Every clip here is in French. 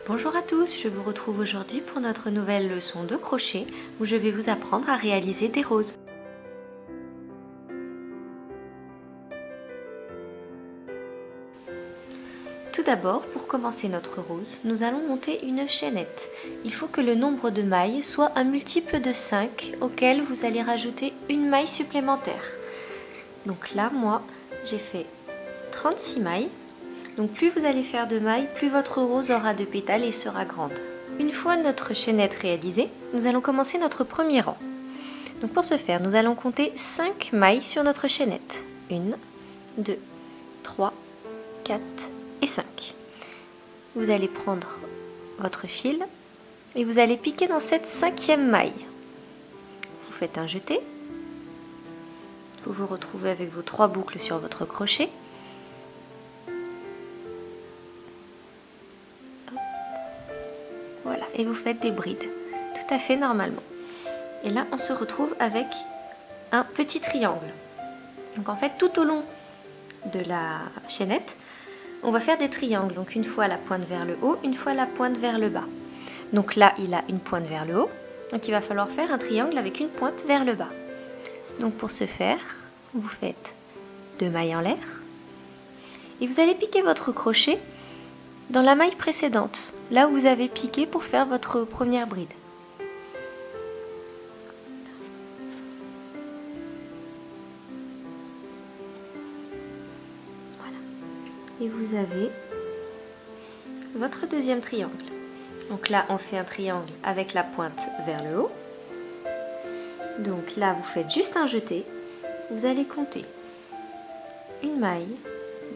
Bonjour à tous, je vous retrouve aujourd'hui pour notre nouvelle leçon de crochet où je vais vous apprendre à réaliser des roses. Tout d'abord, pour commencer notre rose, nous allons monter une chaînette. Il faut que le nombre de mailles soit un multiple de 5 auquel vous allez rajouter une maille supplémentaire. Donc là, moi, j'ai fait 36 mailles. Donc plus vous allez faire de mailles, plus votre rose aura de pétales et sera grande. Une fois notre chaînette réalisée, nous allons commencer notre premier rang. Donc pour ce faire, nous allons compter 5 mailles sur notre chaînette. 1, 2, 3, 4 et 5. Vous allez prendre votre fil et vous allez piquer dans cette 5e maille. Vous faites un jeté. Vous vous retrouvez avec vos 3 boucles sur votre crochet. Voilà, et vous faites des brides, tout à fait normalement. Et là, on se retrouve avec un petit triangle. Donc en fait, tout au long de la chaînette, on va faire des triangles. Donc une fois la pointe vers le haut, une fois la pointe vers le bas. Donc là, il a une pointe vers le haut. Donc il va falloir faire un triangle avec une pointe vers le bas. Donc pour ce faire, vous faites 2 mailles en l'air. Et vous allez piquer votre crochet dans la maille précédente, là où vous avez piqué pour faire votre première bride. Voilà. Et vous avez votre deuxième triangle. Donc là, on fait un triangle avec la pointe vers le haut. Donc là, vous faites juste un jeté. Vous allez compter une maille,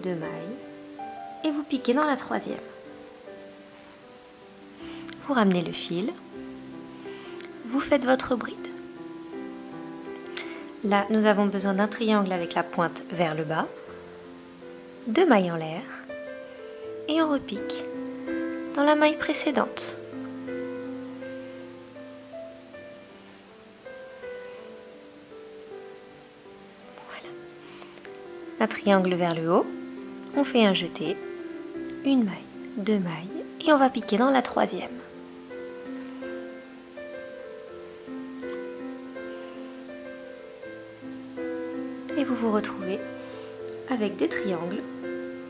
2 mailles, et vous piquez dans la 3e. Vous ramenez le fil, vous faites votre bride. Là, nous avons besoin d'un triangle avec la pointe vers le bas, 2 mailles en l'air, et on repique dans la maille précédente. Voilà. Un triangle vers le haut, on fait un jeté, une maille, 2 mailles, et on va piquer dans la 3e. Et vous vous retrouvez avec des triangles,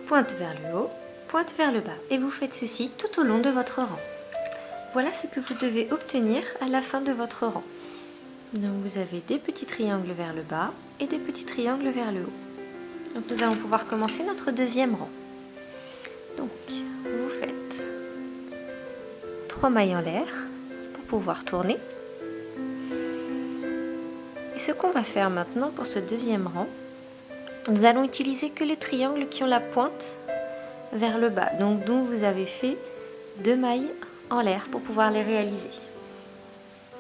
pointe vers le haut, pointe vers le bas. Et vous faites ceci tout au long de votre rang. Voilà ce que vous devez obtenir à la fin de votre rang. Donc vous avez des petits triangles vers le bas et des petits triangles vers le haut. Donc nous allons pouvoir commencer notre deuxième rang. Donc vous faites 3 mailles en l'air pour pouvoir tourner. Et ce qu'on va faire maintenant pour ce deuxième rang, nous allons utiliser que les triangles qui ont la pointe vers le bas, donc dont vous avez fait 2 mailles en l'air pour pouvoir les réaliser.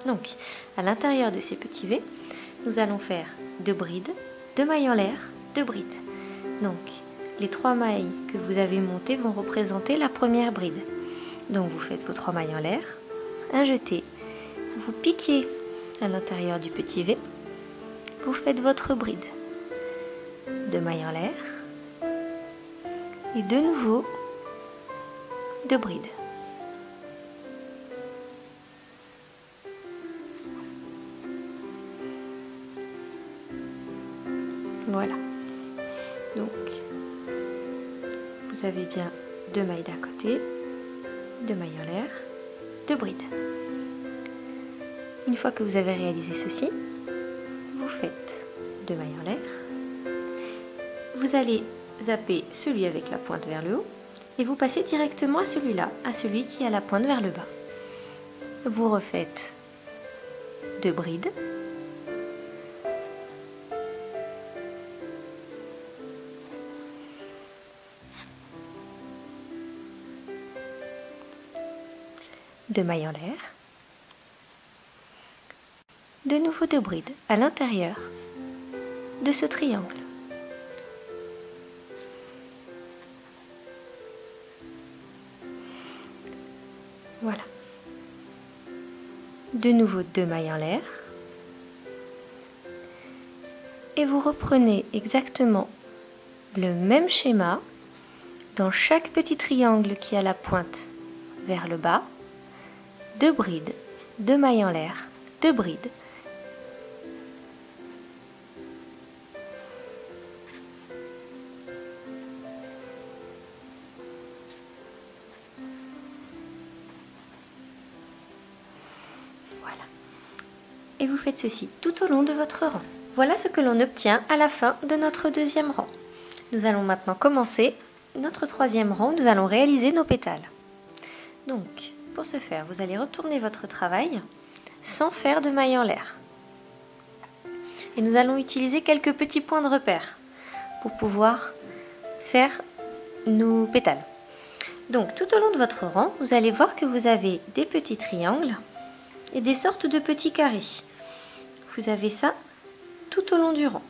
Donc à l'intérieur de ces petits V, nous allons faire 2 brides, 2 mailles en l'air, 2 brides. Donc les 3 mailles que vous avez montées vont représenter la première bride. Donc vous faites vos 3 mailles en l'air, un jeté, vous piquez à l'intérieur du petit V, vous faites votre bride, 2 mailles en l'air, et de nouveau 2 brides. Voilà. Donc, vous avez bien 2 mailles d'un côté, 2 mailles en l'air, 2 brides. Une fois que vous avez réalisé ceci, vous faites 2 mailles en l'air. Vous allez zapper celui avec la pointe vers le haut et vous passez directement à celui-là, à celui qui a la pointe vers le bas. Vous refaites 2 brides. Deux mailles en l'air, de nouveau 2 brides à l'intérieur de ce triangle. Voilà. De nouveau 2 mailles en l'air. Et vous reprenez exactement le même schéma dans chaque petit triangle qui a la pointe vers le bas, 2 brides, 2 mailles en l'air, 2 brides. Voilà. Et vous faites ceci tout au long de votre rang. Voilà ce que l'on obtient à la fin de notre deuxième rang. Nous allons maintenant commencer notre troisième rang, nous allons réaliser nos pétales. Donc, pour ce faire, vous allez retourner votre travail sans faire de mailles en l'air. Et nous allons utiliser quelques petits points de repère pour pouvoir faire nos pétales. Donc, tout au long de votre rang, vous allez voir que vous avez des petits triangles et des sortes de petits carrés. Vous avez ça tout au long du rang.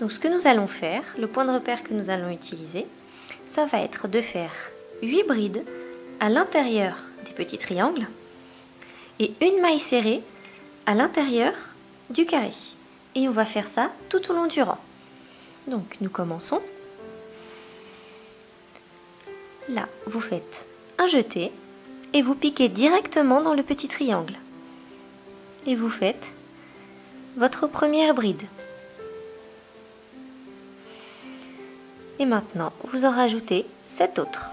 Donc, ce que nous allons faire, le point de repère que nous allons utiliser, ça va être de faire 8 brides à l'intérieur des petits triangles et une maille serrée à l'intérieur du carré. Et on va faire ça tout au long du rang. Donc, nous commençons. Là, vous faites un jeté et vous piquez directement dans le petit triangle. Et vous faites votre première bride. Et maintenant, vous en rajoutez 7 autres.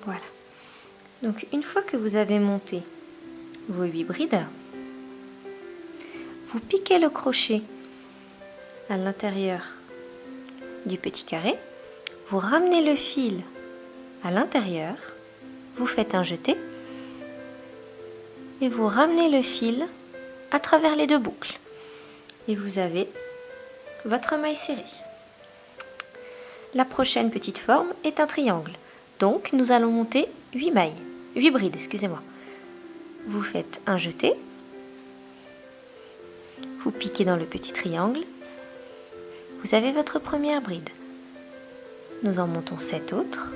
Voilà. Donc une fois que vous avez monté vos 8 brides, vous piquez le crochet à l'intérieur du petit carré, vous ramenez le fil à l'intérieur, vous faites un jeté et vous ramenez le fil à travers les deux boucles. Et vous avez votre maille serrée. La prochaine petite forme est un triangle. Donc, nous allons monter 8 mailles, 8 brides, excusez-moi. Vous faites un jeté, vous piquez dans le petit triangle, vous avez votre première bride. Nous en montons 7 autres.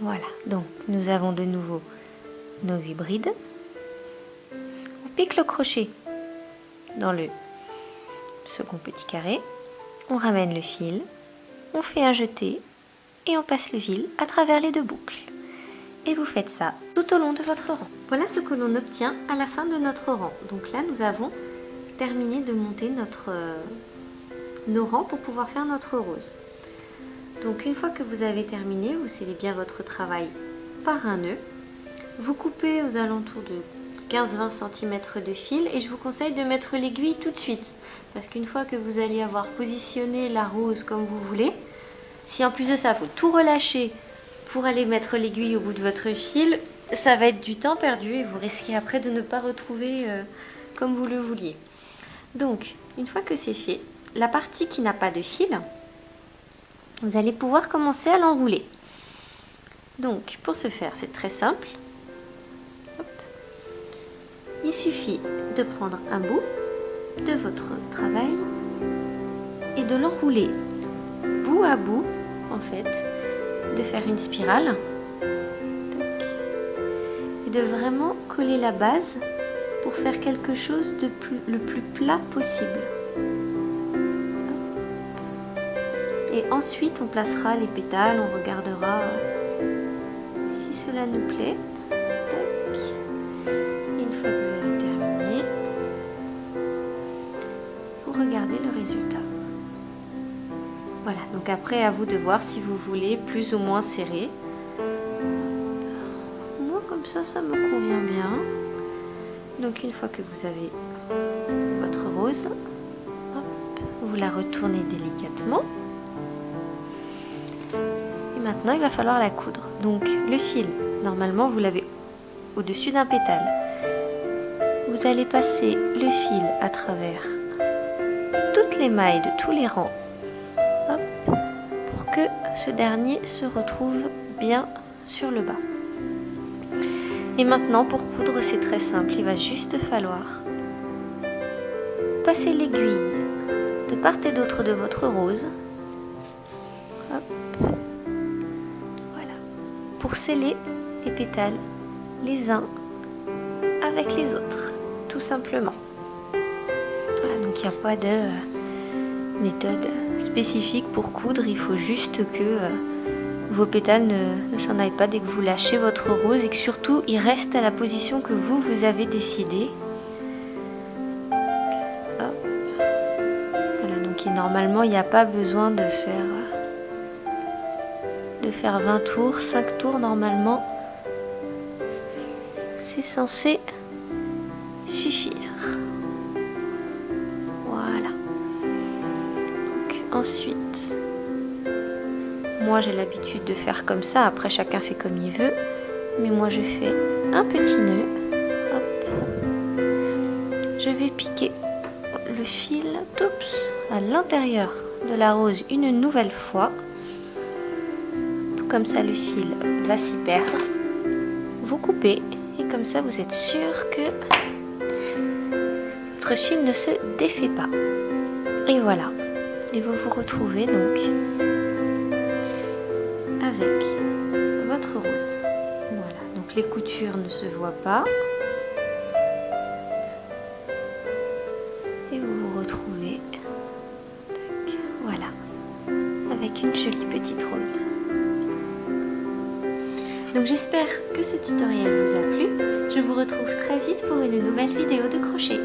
Voilà, donc nous avons de nouveau nos 8 brides. On pique le crochet dans le second petit carré, on ramène le fil, on fait un jeté et on passe le fil à travers les deux boucles. Et vous faites ça tout au long de votre rang. Voilà ce que l'on obtient à la fin de notre rang. Donc là, nous avons terminé de monter nos rangs pour pouvoir faire notre rose. Donc une fois que vous avez terminé, vous scellez bien votre travail par un nœud. Vous coupez aux alentours de 15-20 cm de fil et je vous conseille de mettre l'aiguille tout de suite. Parce qu'une fois que vous allez avoir positionné la rose comme vous voulez, si en plus de ça, il faut tout relâcher pour aller mettre l'aiguille au bout de votre fil, ça va être du temps perdu et vous risquez après de ne pas retrouver comme vous le vouliez. Donc, une fois que c'est fait, la partie qui n'a pas de fil, vous allez pouvoir commencer à l'enrouler. Donc, pour ce faire, c'est très simple. Hop. Il suffit de prendre un bout de votre travail et de l'enrouler bout à bout, en fait, de faire une spirale et de vraiment coller la base pour faire quelque chose de le plus plat possible. Et ensuite, on placera les pétales, on regardera si cela nous plaît. Tac. Et une fois que vous avez terminé, vous regardez le résultat. Voilà, donc après, à vous de voir si vous voulez plus ou moins serré. ça me convient bien. Donc une fois que vous avez votre rose, hop, vous la retournez délicatement. Et maintenant il va falloir la coudre. Donc le fil, normalement vous l'avez au-dessus d'un pétale. Vous allez passer le fil à travers toutes les mailles de tous les rangs, hop, pour que ce dernier se retrouve bien sur le bas. Et maintenant pour coudre c'est très simple, il va juste falloir passer l'aiguille de part et d'autre de votre rose, hop, voilà, pour sceller les pétales les uns avec les autres, tout simplement. Voilà, donc il n'y a pas de méthode spécifique pour coudre, il faut juste que vos pétales ne s'en aillent pas dès que vous lâchez votre rose et que surtout il reste à la position que vous avez décidé. Hop. Voilà, donc normalement il n'y a pas besoin de faire 20 tours, 5 tours normalement. C'est censé suffire. Voilà. Donc, ensuite, moi j'ai l'habitude de faire comme ça. Après chacun fait comme il veut. Mais moi je fais un petit nœud. Hop. Je vais piquer le fil à l'intérieur de la rose une nouvelle fois. Comme ça le fil va s'y perdre. Vous coupez. Et comme ça, vous êtes sûr que votre fil ne se défait pas. Et voilà. Et vous vous retrouvez donc avec votre rose. Voilà. Donc les coutures ne se voient pas. Et vous vous retrouvez, voilà, avec une jolie petite rose. Donc j'espère que ce tutoriel vous a plu. Je vous retrouve très vite pour une nouvelle vidéo de crochet.